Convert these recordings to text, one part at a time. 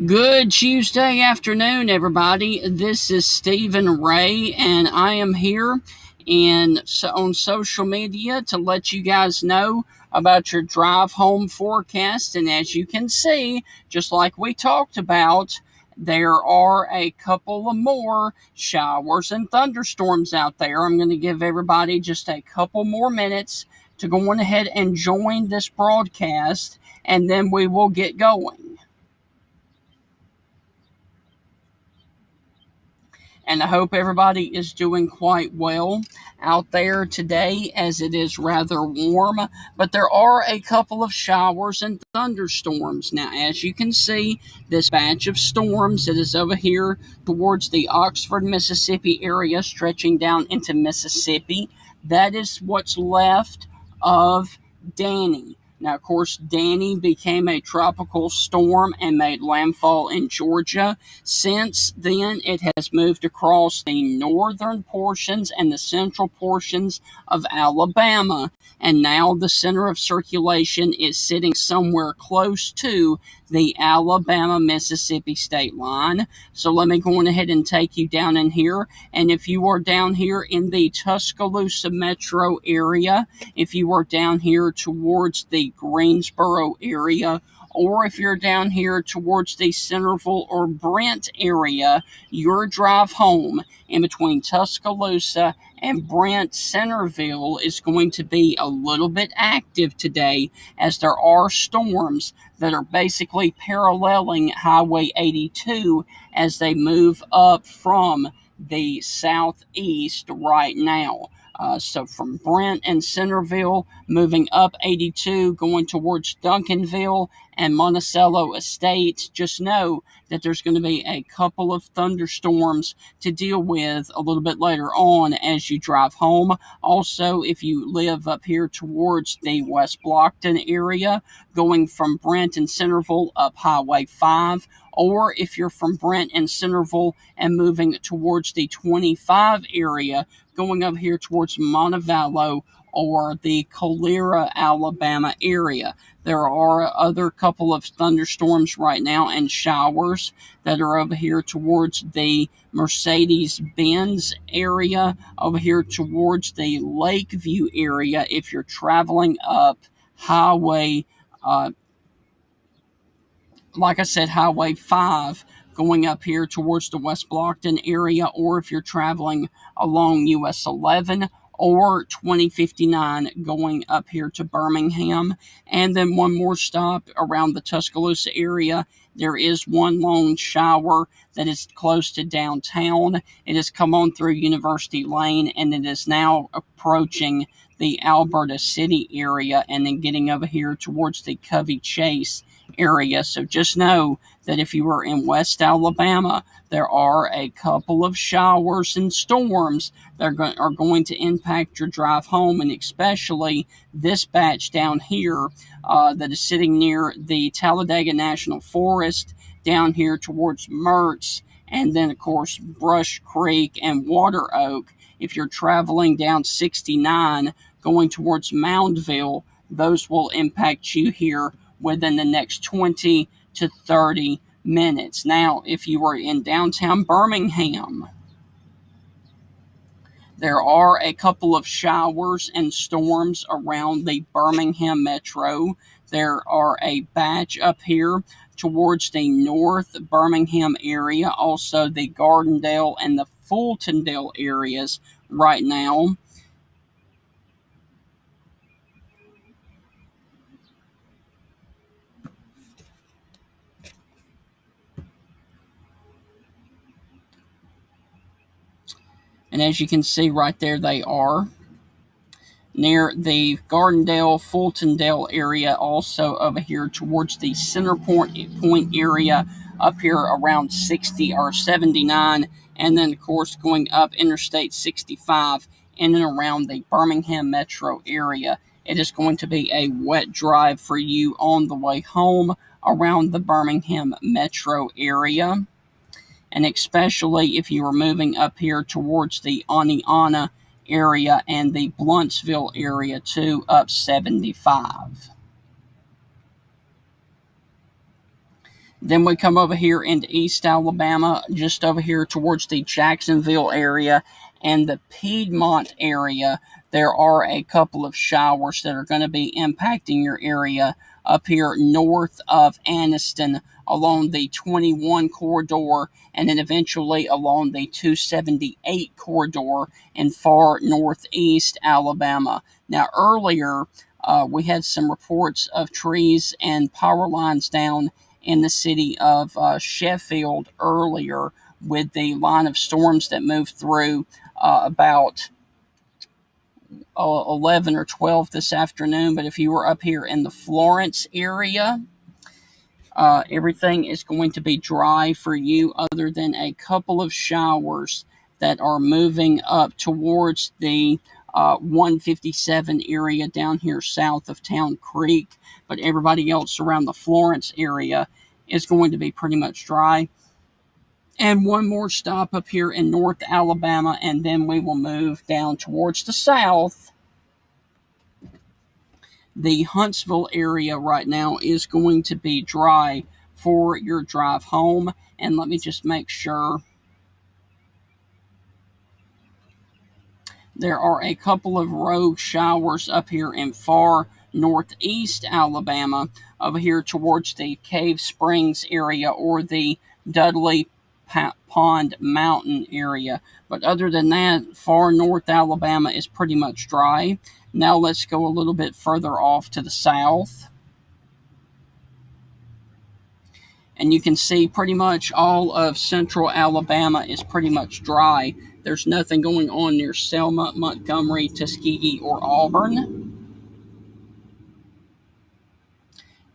Good Tuesday afternoon, everybody. This is Stephen Ray, and I am here on social media to let you guys know about your drive home forecast. And as you can see, just like we talked about, there are a couple of more showers and thunderstorms out there. I'm going to give everybody just a couple more minutes to go on ahead and join this broadcast, and then we will get going. And I hope everybody is doing quite well out there today, as it is rather warm. But there are a couple of showers and thunderstorms. Now, as you can see, this batch of storms that is over here towards the Oxford, Mississippi area, stretching down into Mississippi, that is what's left of Danny. Now, of course, Danny became a tropical storm and made landfall in Georgia. Since then, it has moved across the northern portions and the central portions of Alabama. And now the center of circulation is sitting somewhere close to the Alabama Mississippi state line. So let me go on ahead and take you down in here. And if you are down here in the Tuscaloosa metro area, if you are down here towards the Greensboro area, or if you're down here towards the Centerville or Brent area, your drive home in between Tuscaloosa and Brent Centerville is going to be a little bit active today, as there are storms that are basically paralleling Highway 82 as they move up from the southeast right now. So from Brent and Centerville, moving up 82, going towards Duncanville and Monticello Estates, just know that there's going to be a couple of thunderstorms to deal with a little bit later on as you drive home. Also, if you live up here towards the West Blockton area, going from Brent and Centerville up Highway 5, or if you're from Brent and Centerville and moving towards the 25 area, going up here towards Montevallo or the Colera, Alabama area. There are other couple of thunderstorms right now and showers that are over here towards the Mercedes-Benz area, over here towards the Lakeview area if you're traveling up Highway like I said, Highway 5 going up here towards the West Blockton area, or if you're traveling along US 11 or 2059 going up here to Birmingham. And then one more stop around the Tuscaloosa area. There is one lone shower that is close to downtown. It has come on through University Lane, and it is now approaching the Alberta City area and then getting over here towards the Covey Chase area. So just know that if you are in West Alabama, there are a couple of showers and storms that are going to impact your drive home, and especially this batch down here that is sitting near the Talladega National Forest, down here towards Mertz, and then, of course, Brush Creek and Water Oak. If you're traveling down 69 going towards Moundville, those will impact you here within the next 20 to 30 minutes. Now, if you are in downtown Birmingham, there are a couple of showers and storms around the Birmingham metro. There are a batch up here towards the North Birmingham area, also the Gardendale and the Fultondale areas right now. And as you can see right there, they are near the Gardendale, Fultondale area, also over here towards the Center Point area, up here around 60 or 79, and then, of course, going up Interstate 65 in and around the Birmingham metro area. It is going to be a wet drive for you on the way home around the Birmingham metro area, and especially if you are moving up here towards the Aniana area and the Bluntsville area too, up 75. Then we come over here into East Alabama, just over here towards the Jacksonville area and the Piedmont area. There are a couple of showers that are going to be impacting your area up here north of Anniston along the 21 corridor and then eventually along the 278 corridor in far northeast Alabama. Now, earlier, we had some reports of trees and power lines down in the city of Sheffield earlier with the line of storms that moved through about 11 or 12 this afternoon. But if you were up here in the Florence area, everything is going to be dry for you other than a couple of showers that are moving up towards the 157 area down here south of Town Creek. But everybody else around the Florence area is going to be pretty much dry. And one more stop up here in North Alabama, and then we will move down towards the south. The Huntsville area right now is going to be dry for your drive home. And let me just make sure. There are a couple of rogue showers up here in far northeast Alabama, over here towards the Cave Springs area or the Dudley Pond Mountain area. But other than that, far north Alabama is pretty much dry. Now let's go a little bit further off to the south. And you can see pretty much all of central Alabama is pretty much dry. There's nothing going on near Selma, Montgomery, Tuskegee, or Auburn.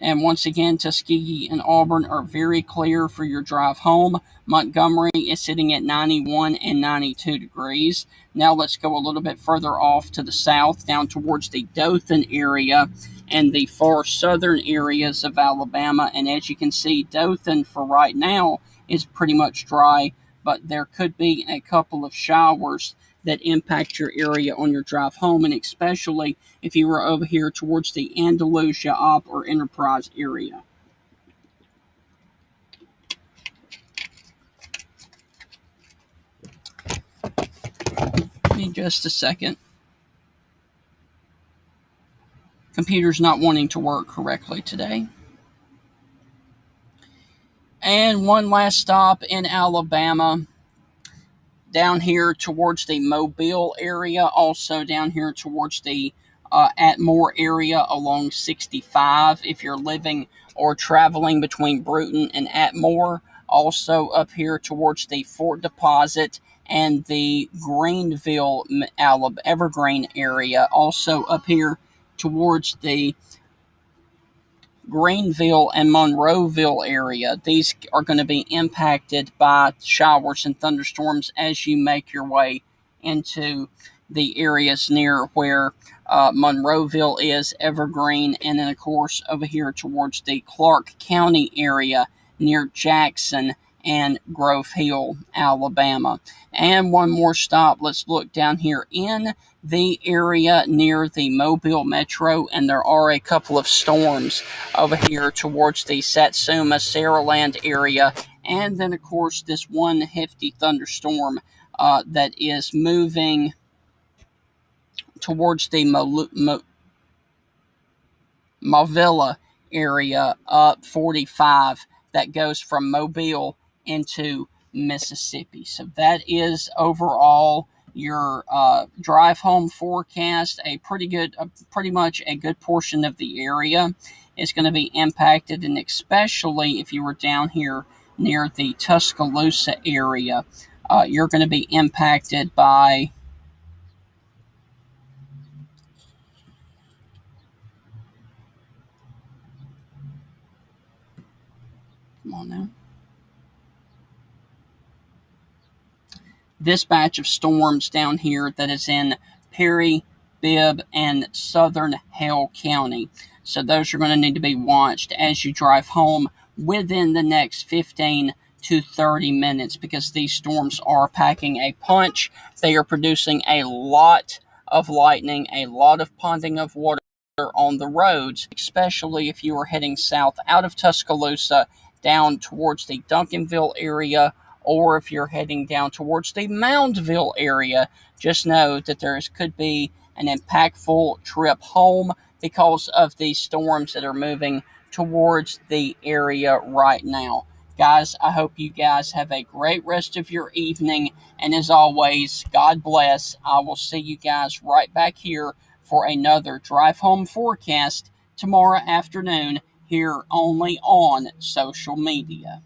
And once again, Tuskegee and Auburn are very clear for your drive home. Montgomery is sitting at 91 and 92 degrees. Now let's go a little bit further off to the south, down towards the Dothan area and the far southern areas of Alabama. And as you can see, Dothan for right now is pretty much dry, but there could be a couple of showers that impact your area on your drive home, and especially if you were over here towards the Andalusia, Op, or Enterprise area. Give me just a second. Computer's not wanting to work correctly today. And one last stop in Alabama, down here towards the Mobile area, also down here towards the Atmore area along 65 if you're living or traveling between Bruton and Atmore. Also up here towards the Fort Deposit and the Greenville, Evergreen area. Also up here towards the Greenville and Monroeville area. These are going to be impacted by showers and thunderstorms as you make your way into the areas near where Monroeville is, Evergreen, and then, of course, over here towards the Clark County area near Jackson and Grove Hill, Alabama. And one more stop. Let's look down here in the area near the Mobile Metro, and there are a couple of storms over here towards the Satsuma, Saraland area, and then, of course, this one hefty thunderstorm that is moving towards the Mavilla area up 45 that goes from Mobile into Mississippi. So that is overall your drive home forecast. Pretty much a good portion of the area is going to be impacted, and especially if you were down here near the Tuscaloosa area. you're going to be impacted by. Come on now. This batch of storms down here that is in Perry, Bibb, and southern Hale County. So those are going to need to be watched as you drive home within the next 15 to 30 minutes because these storms are packing a punch. They are producing a lot of lightning, a lot of ponding of water on the roads, especially if you are heading south out of Tuscaloosa down towards the Duncanville area, or if you're heading down towards the Moundville area. Just know that there could be an impactful trip home because of these storms that are moving towards the area right now. Guys, I hope you guys have a great rest of your evening. And as always, God bless. I will see you guys right back here for another drive home forecast tomorrow afternoon here only on social media.